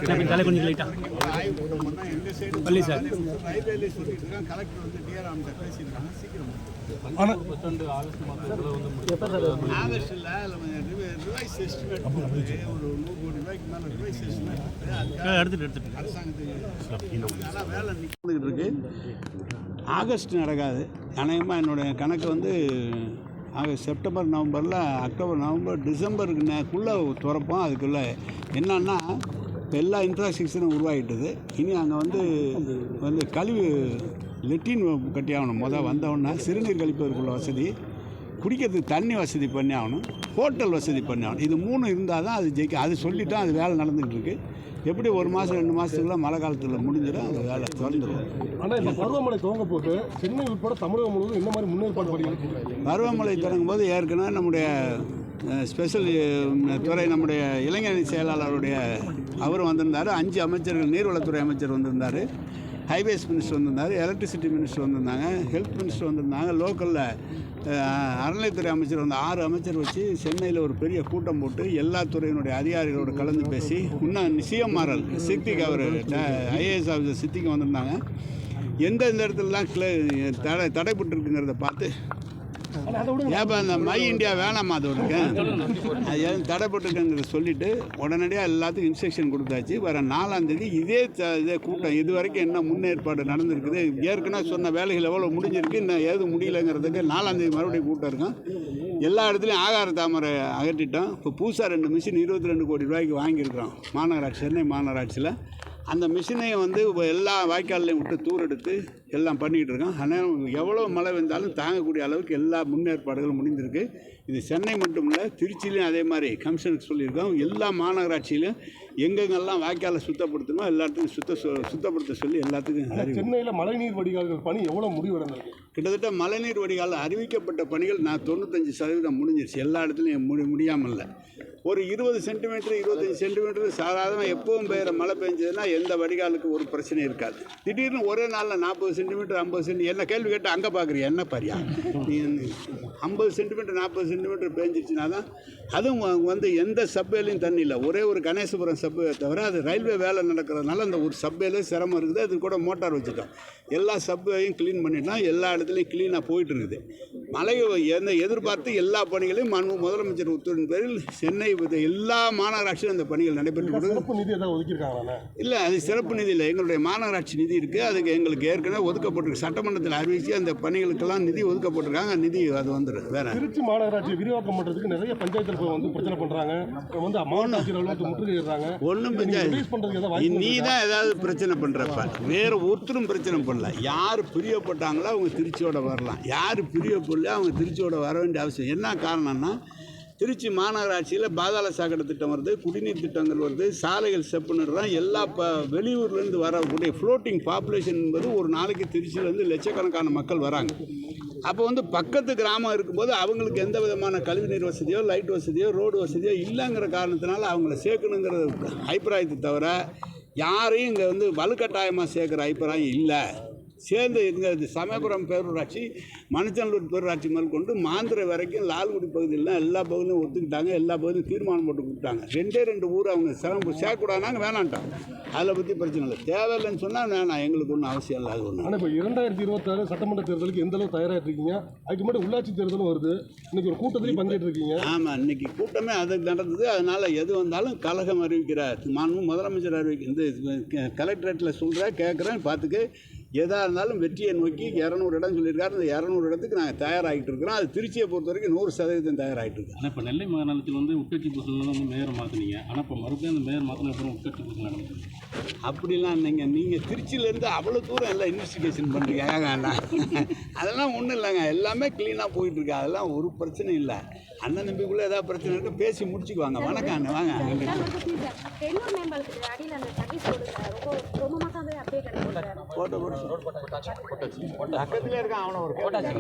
தலை கொஞ்சம் லைட்டாக பள்ளி சார் ரயில்வேல சொல்லிட்டு இருக்காங்க. கலெக்டர் வந்து டிஆர் ஆம்கிட்ட பேசியிருக்காங்க. சீக்கிரம் ஆகஸ்டில் ரிவைஸ் எஸ்டிமேட் ஒரு 100 கோடி ரூபாய்க்கு மேலே ரிவைஸ் எஸ்டிமேட் எடுத்துட்டு அரசாங்கத்துக்கு. ஆனால் வேலை நிற்கிட்டு இருக்கு. ஆகஸ்ட் நடக்காது. அநேகமாக என்னுடைய கணக்கு வந்து செப்டம்பர் நவம்பரில் அக்டோபர் நவம்பர் டிசம்பருக்குள்ளே திறப்போம். அதுக்குள்ளே என்னன்னா இப்போ எல்லா இன்ஃப்ராஸ்ட்ரக்சரும் உருவாகிட்டுது. இனி அங்கே வந்து கழிவு லெட்டின் கட்டி ஆகணும். வந்தவுடனே சிறுநீர் கழிப்பதற்குள்ள வசதி, குடிக்கிறதுக்கு தண்ணி வசதி பண்ணி ஆகணும், ஹோட்டல் வசதி பண்ணி ஆகணும். இது 3 இருந்தால் தான் அது ஜெயிக்கும். அது சொல்லிவிட்டோம். அது வேலை நடந்துகிட்டு இருக்குது. எப்படி 1 மாதம் 2 மாதத்துக்குள்ள மழை காலத்தில் முடிஞ்சிடும். அந்த வேலை திறந்துடும். ஆனால் இந்த பருவமழை துவங்க போட்டு சென்னை உட்பட தமிழகம் முழுவதும் என்ன மாதிரி முன்னேற்பாடு பண்ணியிருக்கீங்க? பருவமழை தொடங்கும் போது ஏற்கனவே நம்முடைய ஸ்பெஷல் துறை நம்முடைய இளைஞரணி செயலாளருடைய அவர் வந்திருந்தார். 5 அமைச்சர்கள், நீர்வளத்துறை அமைச்சர் வந்திருந்தார், ஹைவேஸ் மினிஸ்டர் வந்திருந்தார், எலக்ட்ரிசிட்டி மினிஸ்டர் வந்திருந்தாங்க, ஹெல்த் மினிஸ்டர் வந்திருந்தாங்க, லோக்கலில் அறநிலையத்துறை அமைச்சர் வந்து 6 அமைச்சர் வச்சு சென்னையில் ஒரு பெரிய கூட்டம் போட்டு எல்லா துறையினுடைய அதிகாரிகளோடு கலந்து பேசி இன்னும் சிஎம்ஆர்எல் சித்திக்கு அவர் ஐஏஎஸ் ஆஃபீஸர் சித்திக்கு வந்திருந்தாங்க. எந்தெந்த இடத்துலலாம் தடைப்பட்டுருக்குங்கிறத பார்த்து ஏப்பா அந்த மை இந்தியா வேணாமா அது இருக்கு அது எதுவும் தடைப்பட்டுருக்குங்கிறத சொல்லிவிட்டு உடனடியாக எல்லாத்துக்கும் இன்ஸ்ட்ரக்ஷன் கொடுத்தாச்சு. வர 4ஆம் தேதி இதே கூட்டம் இது வரைக்கும் என்ன முன்னேற்பாடு நடந்திருக்குது, ஏற்கனவே சொன்ன வேலைகள் எவ்வளோ முடிஞ்சிருக்கு, இன்னும் எது முடியலைங்கிறதுக்கு 4ஆம் தேதி மறுபடியும் கூட்டம் இருக்கும். எல்லா இடத்துலையும் ஆகார தாமரை அகற்றிட்டோம். இப்போ புதுசாக 2 மிஷின் 22 கோடி ரூபாய்க்கு வாங்கியிருக்கிறோம் மாநகராட்சி, சென்னை மாநகராட்சியில். அந்த மிஷினை வந்து எல்லா வாய்க்கால்லையும் விட்டு தூரெடுத்து எல்லாம் பண்ணிக்கிட்டு இருக்கோம். ஆனால் எவ்வளோ மழை வந்தாலும் தாங்கக்கூடிய அளவுக்கு எல்லா முன்னேற்பாடுகளும் முடிந்திருக்கு. இது சென்னை மட்டும் இல்லை, திருச்சியிலையும் அதே மாதிரி கமிஷனுக்கு சொல்லியிருக்கோம். எல்லா மாநகராட்சியிலும் எங்கெங்கெல்லாம் வாய்க்காலை சுத்தப்படுத்தணுமோ எல்லாத்துக்கும் சுத்தப்படுத்த சொல்லி எல்லாத்துக்கும். சென்னையில் மழைநீர் வடிகால்கள் பணி எவ்வளோ முடிவடைந்திருக்கு? கிட்டத்தட்ட மழைநீர் வடிகால் அறிவிக்கப்பட்ட பணிகள் 95% முடிஞ்சிருச்சு. எல்லா இடத்துலையும் முடியாமல் இல்லை. ஒரு 20 சென்டிமீட்டர் 25 சென்டிமீட்டர் சாதாரண எப்பவும் பெய்கிற மழை பெஞ்சதுன்னா எந்த வடிகாலுக்கு ஒரு பிரச்சனையும் இருக்காது. திடீர்னு ஒரே நாளில் 40 சென்டிமீட்டர் 50 சென்டிமீட்டர் என்ன கேள்வி கேட்டு அங்கே பார்க்குறியா என்ன பாரியா நீ 50 சென்டிமீட்டர் 40 சென்டிமீட்டர் பெஞ்சிருச்சுன்னா தான் அதுவும் வந்து எந்த சப்பேலையும் தண்ணி இல்லை. ஒரே ஒரு கணேசபுரம் சப்பே தவிர அது ரயில்வே வேலை நடக்கிறதுனால அந்த ஒரு சப்பேல சிரமம் இருக்குது. அது கூட மோட்டார் வச்சுட்டோம். எல்லா சப்பேயும் க்ளீன் பண்ணிட்டோம். எல்லா இடத்துலையும் க்ளீனாக போயிட்டு இருக்குது. மழை எதிர்பார்த்து எல்லா பணிகளையும் முதலமைச்சர் உத்தரவின் பேரில் சென்னை எல்லா மாநகராட்சியும் அந்த பணிகள் நடைபெற்று இல்லை. அது சிறப்பு நிதி இல்லை, எங்களுடைய மாநகராட்சி நிதி இருக்குது. அதுக்கு எங்களுக்கு ஏற்கனவே ஒதுக்கப்பட்டிருக்கு. சட்டமன்றத்தில் அறிவித்து அந்த பணிகளுக்கெல்லாம் நிதி ஒதுக்கப்பட்டிருக்காங்க. நிதி அது வந்துடும். வேற திருச்சி மாநகராட்சி விரிவாக்கம் பண்ணுறதுக்கு நிறைய பஞ்சாயத்து வந்து பிரச்சனை பண்ணுறாங்க. வந்து முற்றுகையிடுறாங்க. ஒன்றும் பஞ்சாயத்து நீ தான் ஏதாவது பிரச்சனை பண்ணுறப்ப வேற ஒருத்தரும் பிரச்சனை பண்ணல. யார் பிரியப்பட்டாங்களோ அவங்க திருச்சியோட வரலாம், யார் பிரியப்படல அவங்க திருச்சியோட வர வேண்டிய அவசியம். என்ன காரணம்னா திருச்சி மாநகராட்சியில் பாதாள சாக்கடை திட்டம் வருது, குடிநீர் திட்டங்கள் வருது, சாலைகள் செப்புன்னுறான். எல்லா வெளியூர்லேருந்து வரக்கூடிய ஃப்ளோட்டிங் பாப்புலேஷன் என்பது ஒரு நாளைக்கு திருச்சியிலேருந்து லட்சக்கணக்கான மக்கள் வராங்க. அப்போ வந்து பக்கத்து கிராமம் இருக்கும்போது அவங்களுக்கு எந்த விதமான கழிவுநீர் வசதியோ லைட் வசதியோ ரோடு வசதியோ இல்லைங்கிற காரணத்தினால அவங்கள சேர்க்கணுங்கிற அபிப்பிராயத்தை தவிர யாரையும் இங்கே வந்து வலுக்கட்டாயமாக சேர்க்குற அபிப்பிராயம் இல்லை. சேர்ந்து இங்கே சமயபுரம் பேரூராட்சி, மணச்சநல்லூர் பேரூராட்சி முதல் கொண்டு மாந்திரை வரைக்கும் லால்குடி பகுதியில் எல்லா பகுதியிலும் ஒத்துக்கிட்டாங்க. எல்லா பகுதியும் தீர்மானம் போட்டு கொடுத்தாங்க. 2 ஊர் அவங்க சேர்க்கக்கூடாதுனாங்க, வேணான்ட்டாங்க. அதில் பற்றி பிரச்சனை இல்லை. தேவையில்லைன்னு சொன்னால் வேணாம், எங்களுக்கு ஒன்றும் அவசியம் இல்லை. அது ஒன்று. ஆனால் இப்போ 2026 சட்டமன்ற தேர்தலுக்கு எந்த அளவுக்கு தயாராகிட்டு இருக்கீங்க? அதுக்கு மட்டும் உள்ளாட்சி தேர்தலும் வருது. இன்னைக்கு ஒரு கூட்டத்திலையும் பங்கேற்று இருக்கீங்க. ஆமாம், இன்னைக்கு கூட்டமே அதுக்கு நடந்தது. அதனால் எது வந்தாலும் கழகம் அறிவிக்கிறார், முதலமைச்சர் இந்த கலெக்டரேட்டில் சொல்கிறேன், கேட்குறேன், பார்த்துக்கு எதாக இருந்தாலும் வெற்றியை நோக்கி 200 இடம் சொல்லியிருக்காரு. அந்த 200 இடத்துக்கு நாங்கள் தயாராகிட்டு இருக்கிறோம். அது திருச்சியை பொறுத்த வரைக்கும் 100% தயாராகிட்டு இருக்கு. ஆனால் இப்போ நெல்லை மாநிலத்தில் வந்து உட்கட்சி பூசல் வந்து மேயர் மாற்றினீங்க. ஆனால் இப்போ மறுபடியும் அந்த மேயர் மாற்றின அப்புறம் உட்கட்சி பூசல் நடந்தது. அப்படிலாம் நீங்கள் திருச்சியிலேருந்து அவ்வளோ தூரம் எல்லாம் இன்வெஸ்டிகேஷன் பண்ணுறீங்க. அதெல்லாம் ஒன்றும் இல்லைங்க, எல்லாமே க்ளீனாக போயிட்டுருக்கு. அதெல்லாம் ஒரு பிரச்சனையும் இல்லை. அண்ணன் தம்பிக்குள்ளே ஏதாவது பிரச்சனை இருக்குது பேசி முடிச்சுக்குவாங்க. வணக்கம் அண்ணன், வாங்க. போட்டோ பக்கத்துலேயே இருக்கான் அவனை ஒரு போட்டாச்சு.